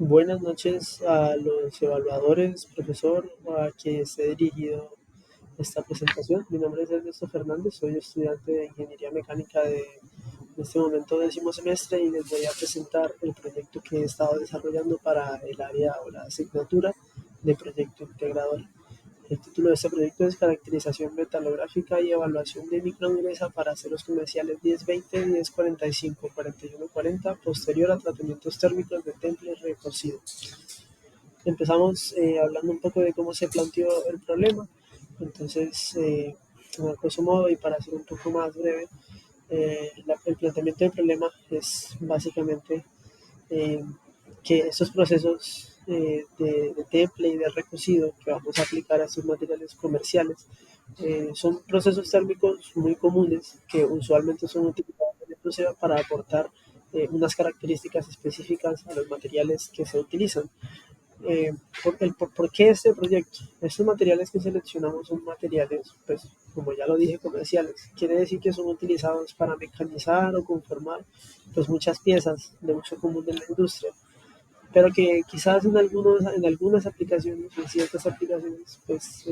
Buenas noches a los evaluadores, profesor, a quien esté dirigido esta presentación. Mi nombre es Ernesto Fernández, soy estudiante de Ingeniería Mecánica en este momento 10º semestre y les voy a presentar el proyecto que he estado desarrollando para el área o la asignatura de proyecto integrador. El título de este proyecto es Caracterización metalográfica y evaluación de microdureza para aceros comerciales 1020, 1045, 4140, posterior a tratamientos térmicos de temple recocido. Empezamos hablando un poco de cómo se planteó el problema. Entonces, a grosso modo y para ser un poco más breve, el planteamiento del problema es básicamente eh, que estos procesos de temple y de recocido que vamos a aplicar a estos materiales comerciales son procesos térmicos muy comunes que usualmente son utilizados en el proceso para aportar unas características específicas a los materiales que se utilizan. ¿Por qué este proyecto? Estos materiales que seleccionamos son materiales, pues como ya lo dije, comerciales. Quiere decir que son utilizados para mecanizar o conformar pues muchas piezas de uso común de la industria, pero que quizás en algunas aplicaciones, en ciertas aplicaciones, pues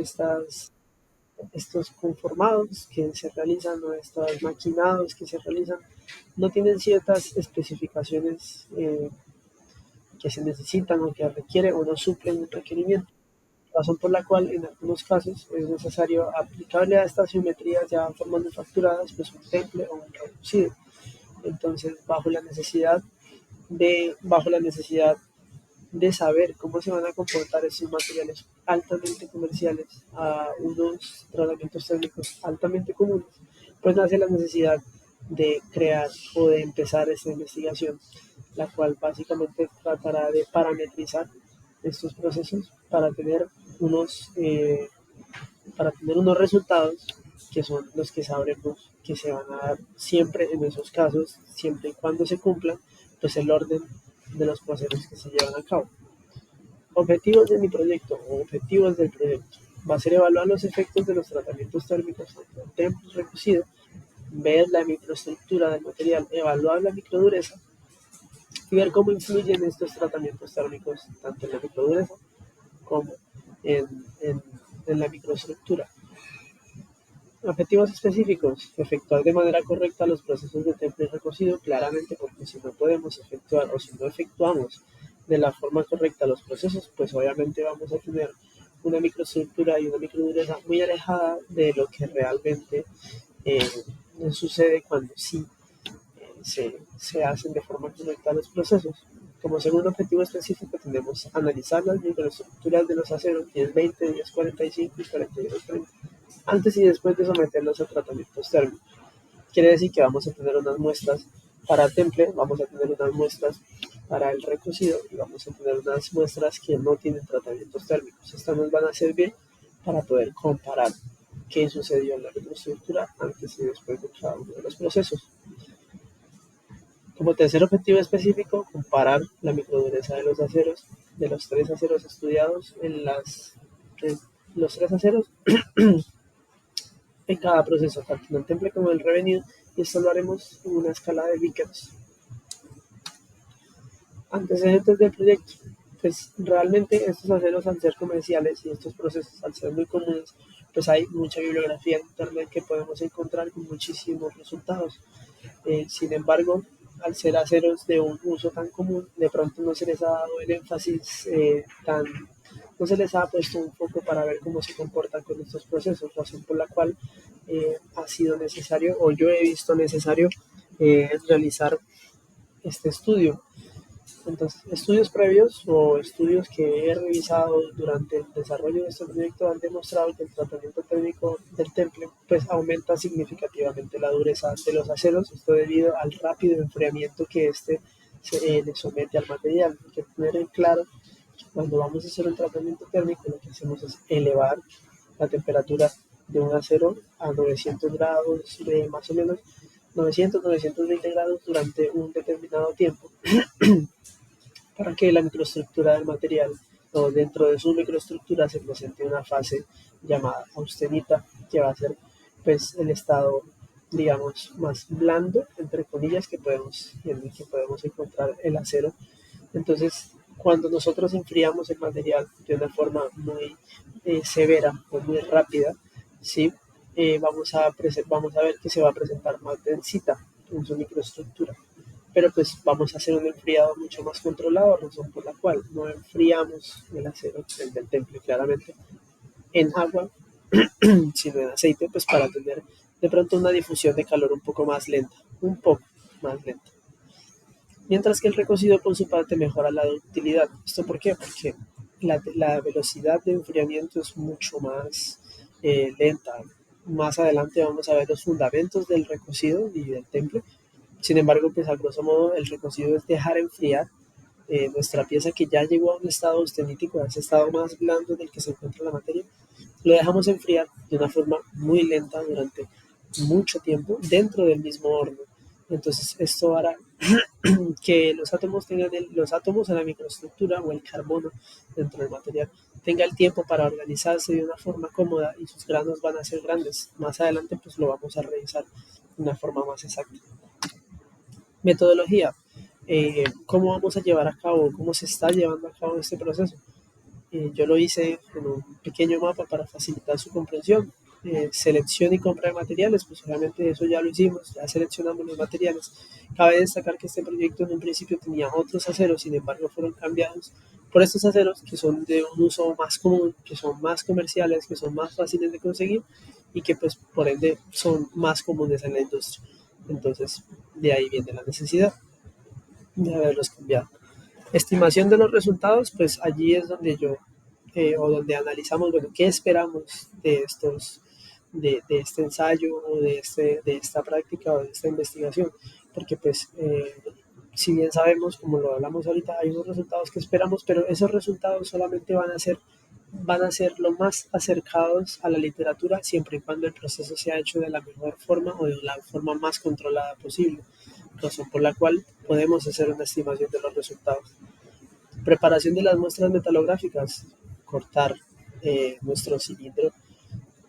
estos conformados que se realizan o estos maquinados que se realizan no tienen ciertas especificaciones que se necesitan o que requieren o no suplen un requerimiento, razón por la cual en algunos casos es necesario aplicarle a estas geometrías ya en formas manufacturadas pues un temple o un reducido. Entonces, bajo la necesidad de saber cómo se van a comportar estos materiales altamente comerciales a unos tratamientos técnicos altamente comunes, pues nace la necesidad de crear o de empezar esta investigación, la cual básicamente tratará de parametrizar estos procesos para tener unos resultados que son los que sabremos que se van a dar siempre en esos casos, siempre y cuando se cumplan pues el orden de los procesos que se llevan a cabo. Objetivos de mi proyecto o objetivos del proyecto. Va a ser evaluar los efectos de los tratamientos térmicos tanto en temple reducido, ver la microestructura del material, evaluar la microdureza y ver cómo influyen estos tratamientos térmicos tanto en la microdureza como en, en, en la microestructura. Objetivos específicos: efectuar de manera correcta los procesos de temple recocido, claramente porque si no podemos efectuar o si no efectuamos de la forma correcta los procesos, pues obviamente vamos a tener una microestructura y una microdureza muy alejada de lo que realmente eh, sucede cuando sí se hacen de forma correcta los procesos. Como segundo objetivo específico tenemos analizar las microestructuras de los aceros 1020, 1045 y 4130 antes y después de someterlos a tratamientos térmicos. Quiere decir que vamos a tener unas muestras para temple, vamos a tener unas muestras para el recocido y vamos a tener unas muestras que no tienen tratamientos térmicos. Estas nos van a servir para poder comparar qué sucedió en la microestructura antes y después de cada uno de los procesos. Como tercer objetivo específico, comparar la microdureza de los aceros, de los tres aceros estudiados en los tres aceros en cada proceso, tanto en el temple como en el revenido, y esto lo haremos en una escala de Vickers. Antecedentes del proyecto. Pues realmente estos aceros al ser comerciales y estos procesos al ser muy comunes, pues hay mucha bibliografía en internet que podemos encontrar con muchísimos resultados. Sin embargo, al ser aceros de un uso tan común, de pronto no se les ha dado el énfasis no se les ha puesto un foco para ver cómo se comportan con estos procesos, razón por la cual ha sido necesario, o yo he visto necesario, realizar este estudio. Entonces, estudios previos o estudios que he revisado durante el desarrollo de este proyecto han demostrado que el tratamiento técnico del temple pues aumenta significativamente la dureza de los aceros, esto debido al rápido enfriamiento que le somete al material. Hay que tener en claro que cuando vamos a hacer un tratamiento térmico lo que hacemos es elevar la temperatura de un acero a 900 grados, más o menos 900-920 grados durante un determinado tiempo para que la microestructura del material o dentro de su microestructura se presente una fase llamada austenita, que va a ser pues el estado digamos más blando entre comillas que podemos en el que podemos encontrar el acero. Entonces Cuando nosotros enfriamos el material de una forma muy severa o muy rápida, ¿sí? Vamos a ver que se va a presentar más densita en su microestructura. Pero pues vamos a hacer un enfriado mucho más controlado, razón por la cual no enfriamos el acero, el del temple claramente, en agua, sino en aceite, pues para tener de pronto una difusión de calor un poco más lenta, un poco más lenta. Mientras que el recocido por su parte mejora la ductilidad. ¿Esto por qué? Porque la velocidad de enfriamiento es mucho más lenta. Más adelante vamos a ver los fundamentos del recocido y del temple. Sin embargo, pues a grosso modo el recocido es dejar enfriar nuestra pieza que ya llegó a un estado austenítico, a ese estado más blando en el que se encuentra la materia, lo dejamos enfriar de una forma muy lenta durante mucho tiempo dentro del mismo horno. Entonces esto hará que los átomos tengan los átomos en la microestructura o el carbono dentro del material tenga el tiempo para organizarse de una forma cómoda y sus granos van a ser grandes. Más adelante pues lo vamos a revisar de una forma más exacta. Metodología. ¿Cómo vamos a llevar a cabo, cómo se está llevando a cabo este proceso? Yo lo hice en un pequeño mapa para facilitar su comprensión. Selección y compra de materiales, pues obviamente eso ya lo hicimos, ya seleccionamos los materiales. Cabe destacar que este proyecto en un principio tenía otros aceros, sin embargo fueron cambiados por estos aceros que son de un uso más común, que son más comerciales, que son más fáciles de conseguir y que pues por ende son más comunes en la industria. Entonces de ahí viene la necesidad de haberlos cambiado. Estimación de los resultados, pues allí es donde o donde analizamos, bueno, qué esperamos de de este ensayo o de esta práctica o de esta investigación, porque pues si bien sabemos, como lo hablamos ahorita, hay unos resultados que esperamos, pero esos resultados solamente van a ser lo más acercados a la literatura siempre y cuando el proceso sea hecho de la mejor forma o de la forma más controlada posible, razón por la cual podemos hacer una estimación de los resultados. Preparación de las muestras metalográficas, cortar nuestro cilindro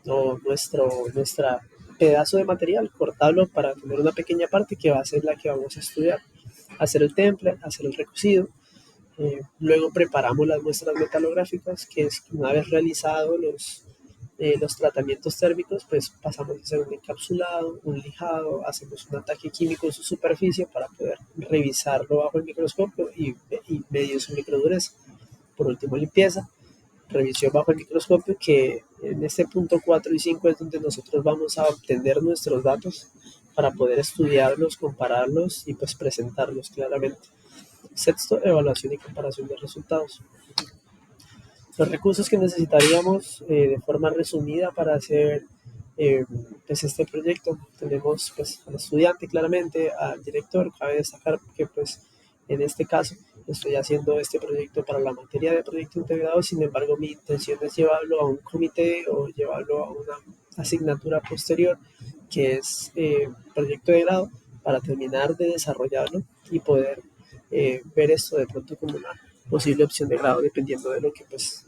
o nuestra pedazo de material, cortarlo para tener una pequeña parte que va a ser la que vamos a estudiar, hacer el temple, hacer el recocido. Luego preparamos las muestras metalográficas, que es una vez realizados los tratamientos térmicos, pues pasamos a hacer un encapsulado, un lijado, hacemos un ataque químico en su superficie para poder revisarlo bajo el microscopio y medir su microdureza. Por último, limpieza, revisión bajo el microscopio, que en este punto 4 y 5 es donde nosotros vamos a obtener nuestros datos para poder estudiarlos, compararlos y pues presentarlos claramente. Sexto, evaluación y comparación de resultados. Los recursos que necesitaríamos de forma resumida para hacer pues este proyecto. Tenemos pues al estudiante claramente, al director. Cabe destacar que pues en este caso estoy haciendo este proyecto para la materia de proyecto integrado, sin embargo mi intención es llevarlo a un comité o llevarlo a una asignatura posterior que es proyecto de grado para terminar de desarrollarlo y poder ver esto de pronto como una posible opción de grado dependiendo de lo que pues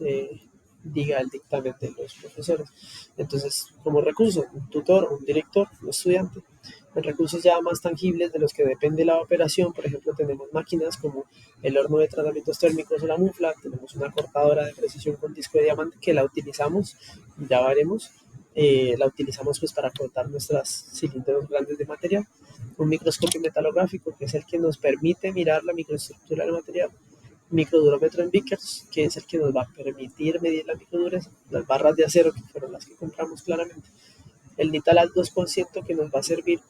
diga el dictamen de los profesores. Entonces, como recurso, un tutor, un director, un estudiante. En recursos ya más tangibles de los que depende la operación, por ejemplo, tenemos máquinas como el horno de tratamientos térmicos o la mufla, tenemos una cortadora de precisión con disco de diamante que la utilizamos, ya veremos, la utilizamos pues para cortar nuestras cilindros grandes de material, un microscopio metalográfico que es el que nos permite mirar la microestructura del material, microdurómetro en Vickers, que es el que nos va a permitir medir la microdureza, las barras de acero que fueron las que compramos claramente, el Nitalat 2% que nos va a servir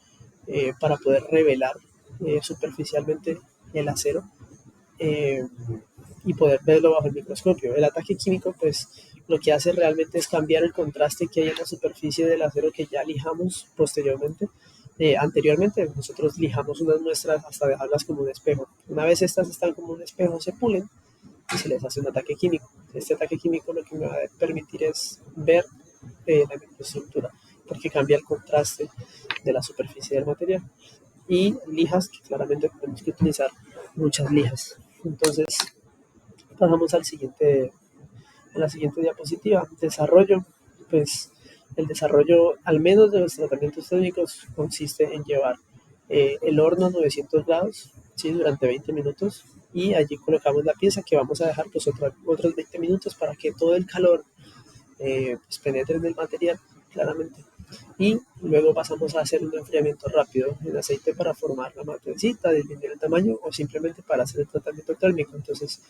para poder revelar superficialmente el acero eh, y poder verlo bajo el microscopio. El ataque químico, pues lo que hace realmente es cambiar el contraste que hay en la superficie del acero que ya lijamos posteriormente. Anteriormente nosotros lijamos unas muestras hasta dejarlas como un espejo. Una vez estas están como un espejo, se pulen y se les hace un ataque químico. Este ataque químico lo que me va a permitir es ver la microestructura, porque cambia el contraste de la superficie del material. Y lijas, que claramente tenemos que utilizar muchas lijas. Entonces, pasamos a la siguiente diapositiva. Desarrollo. Pues el desarrollo, al menos de los tratamientos técnicos, consiste en llevar el horno a 900 grados, ¿sí? Durante 20 minutos. y allí colocamos la pieza que vamos a dejar pues otros 20 minutos para que todo el calor pues penetre en el material claramente. Y luego pasamos a hacer un enfriamiento rápido en aceite para formar la martencita, disminuir el tamaño o simplemente para hacer el tratamiento térmico. Entonces,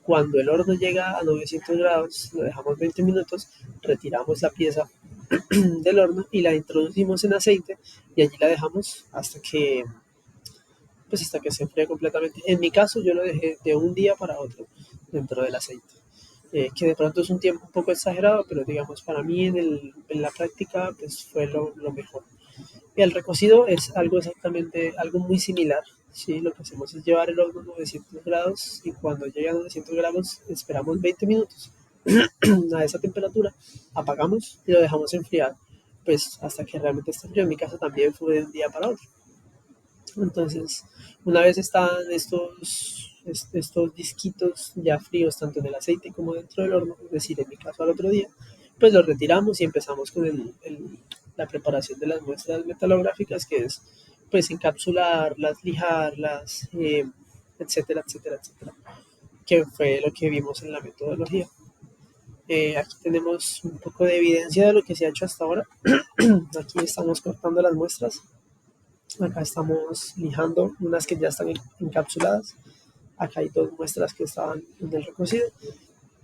cuando el horno llega a 900 grados, lo dejamos 20 minutos, retiramos la pieza del horno y la introducimos en aceite y allí la dejamos hasta que se enfríe completamente. En mi caso, yo lo dejé de un día para otro dentro del aceite. Que de pronto es un tiempo un poco exagerado, pero digamos, para mí en la práctica pues fue lo mejor. Y el recocido es algo exactamente, algo muy similar. ¿Sí? Lo que hacemos es llevar el horno a 900 grados y cuando llega a 900 grados esperamos 20 minutos a esa temperatura, apagamos y lo dejamos enfriar pues hasta que realmente esté frío. En mi caso también fue de un día para otro. Entonces, una vez están estos disquitos ya fríos, tanto en el aceite como dentro del horno, es decir, en mi caso al otro día, pues los retiramos y empezamos con la preparación de las muestras metalográficas, que es pues encapsularlas, lijarlas, etcétera, etcétera, etcétera, que fue lo que vimos en la metodología. Aquí tenemos un poco de evidencia de lo que se ha hecho hasta ahora. Aquí estamos cortando las muestras. Acá estamos lijando unas que ya están encapsuladas. Acá hay dos muestras que estaban en el recocido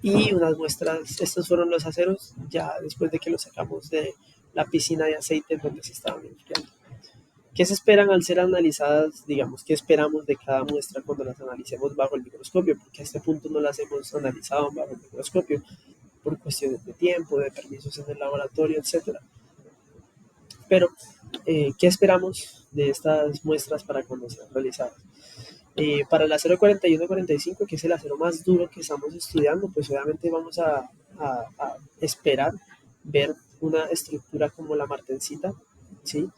y unas muestras, estos fueron los aceros ya después de que los sacamos de la piscina de aceite donde se estaban enfriando. ¿Qué se esperan al ser analizadas? Digamos, ¿qué esperamos de cada muestra cuando las analicemos bajo el microscopio? Porque a este punto no las hemos analizado bajo el microscopio por cuestiones de tiempo, de permisos en el laboratorio, etcétera. Pero, ¿qué esperamos de estas muestras para cuando sean realizadas? Para el acero 41-45, que es el acero más duro que estamos estudiando, pues obviamente vamos a esperar ver una estructura como la martencita, ¿sí?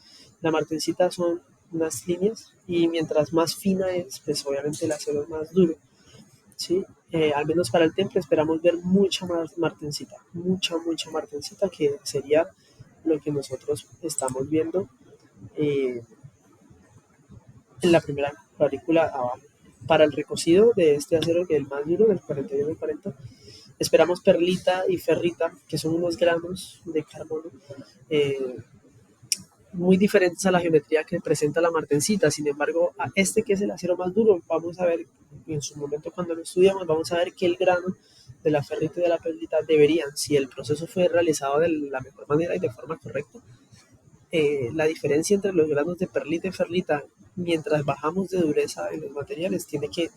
La martencita son unas líneas y mientras más fina es, pues obviamente el acero es más duro, ¿sí? Al menos para el temple esperamos ver mucha más martencita, mucha martencita, que sería lo que nosotros estamos viendo eh, en la primera cuadrícula abajo. Para el recocido de este acero, que es el más duro, del 41 al 40, esperamos perlita y ferrita, que son unos granos de carbono muy diferentes a la geometría que presenta la martencita. Sin embargo, a este que es el acero más duro, vamos a ver en su momento cuando lo estudiamos, vamos a ver que el grano de la ferrita y de la perlita deberían, si el proceso fue realizado de la mejor manera y de forma correcta, la diferencia entre los granos de perlita y ferlita, mientras bajamos de dureza en los materiales, tiene que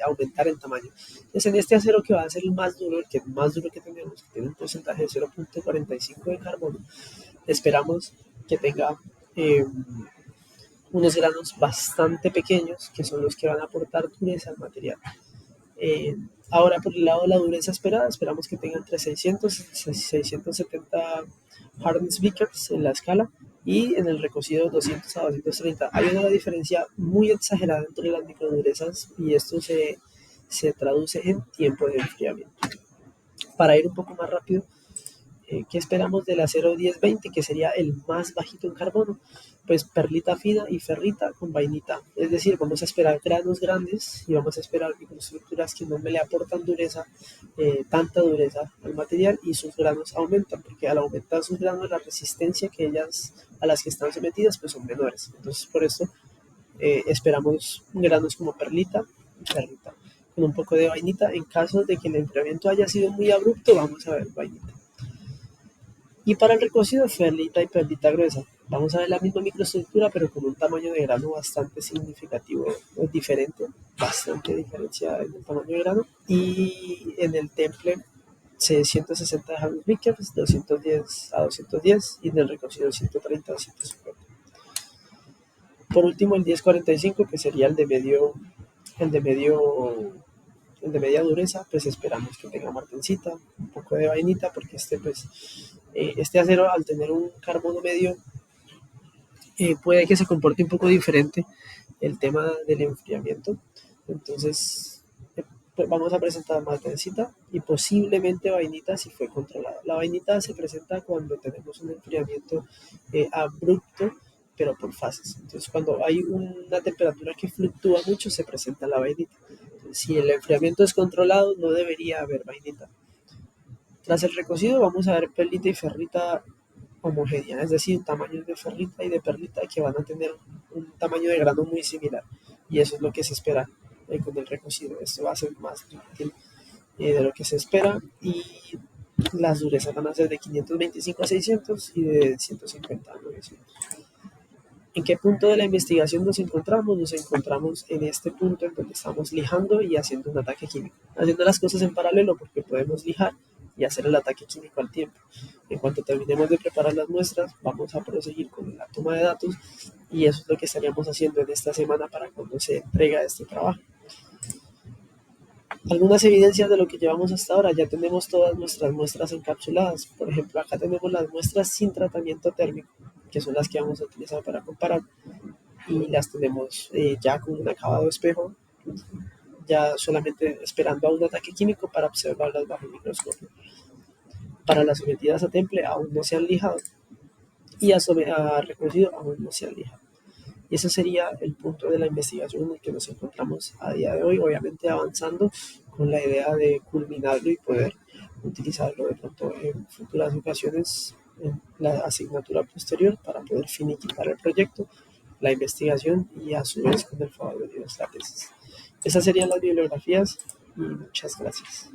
aumentar en tamaño. Entonces, en este acero que va a ser el más duro, el que más duro que tenemos, que tiene un porcentaje de 0.45 de carbono, esperamos que tenga unos granos bastante pequeños, que son los que van a aportar dureza al material. Eh, Ahora, por el lado de la dureza esperada, esperamos que tenga entre 600 y 670 hardness Vickers en la escala y en el recocido 200 a 230. Hay una diferencia muy exagerada entre las microdurezas y esto se traduce en tiempo de enfriamiento. Para ir un poco más rápido, ¿qué esperamos del acero 1020, que sería el más bajito en carbono? Pues perlita fina y ferrita con vainita. Es decir, vamos a esperar granos grandes y vamos a esperar microestructuras que no me le aportan dureza, tanta dureza al material, y sus granos aumentan, porque al aumentar sus granos la resistencia a las que están sometidas pues son menores. Entonces por eso esperamos granos como perlita y ferrita con un poco de vainita. En caso de que el enfriamiento haya sido muy abrupto, vamos a ver vainita. Y para el recocido, ferlita y perlita gruesa. Vamos a ver la misma microestructura, pero con un tamaño de grano bastante significativo, diferente, bastante diferenciada en el tamaño de grano. Y en el temple, 160 Harris Vickers, 210 a 210, y en el recocido 130 a 150. Por último, el 1045, que sería el de medio el de media dureza, pues esperamos que tenga martencita, un poco de vainita, porque este acero, al tener un carbono medio, puede que se comporte un poco diferente el tema del enfriamiento. Entonces, pues vamos a presentar martencita y posiblemente vainita si fue controlada. La vainita se presenta cuando tenemos un enfriamiento abrupto, pero por fases. Entonces, cuando hay una temperatura que fluctúa mucho, se presenta la vainita. Si el enfriamiento es controlado, no debería haber vainita. Tras el recocido vamos a ver perlita y ferrita homogénea, es decir, tamaños de ferrita y de perlita que van a tener un tamaño de grano muy similar. Y eso es lo que se espera con el recocido. Esto va a ser más dúctil de lo que se espera y las durezas van a ser de 525 a 600 y de 150 a 900. ¿En qué punto de la investigación nos encontramos? Nos encontramos en este punto en donde estamos lijando y haciendo un ataque químico. Haciendo las cosas en paralelo porque podemos lijar y hacer el ataque químico al tiempo. En cuanto terminemos de preparar las muestras, vamos a proseguir con la toma de datos y eso es lo que estaríamos haciendo en esta semana para cuando se entrega este trabajo. Algunas evidencias de lo que llevamos hasta ahora, ya tenemos todas nuestras muestras encapsuladas. Por ejemplo, acá tenemos las muestras sin tratamiento térmico, que son las que vamos a utilizar para comparar. Y las tenemos ya con un acabado espejo, ya solamente esperando a un ataque químico para observarlas bajo el microscopio. Para las sometidas a temple aún no se han lijado y a recocido aún no se han lijado. Y ese sería el punto de la investigación en el que nos encontramos a día de hoy, obviamente avanzando con la idea de culminarlo y poder utilizarlo de pronto en futuras ocasiones en la asignatura posterior para poder finiquitar el proyecto, la investigación y a su vez con el favor de Dios la tesis. Esas serían las bibliografías y muchas gracias.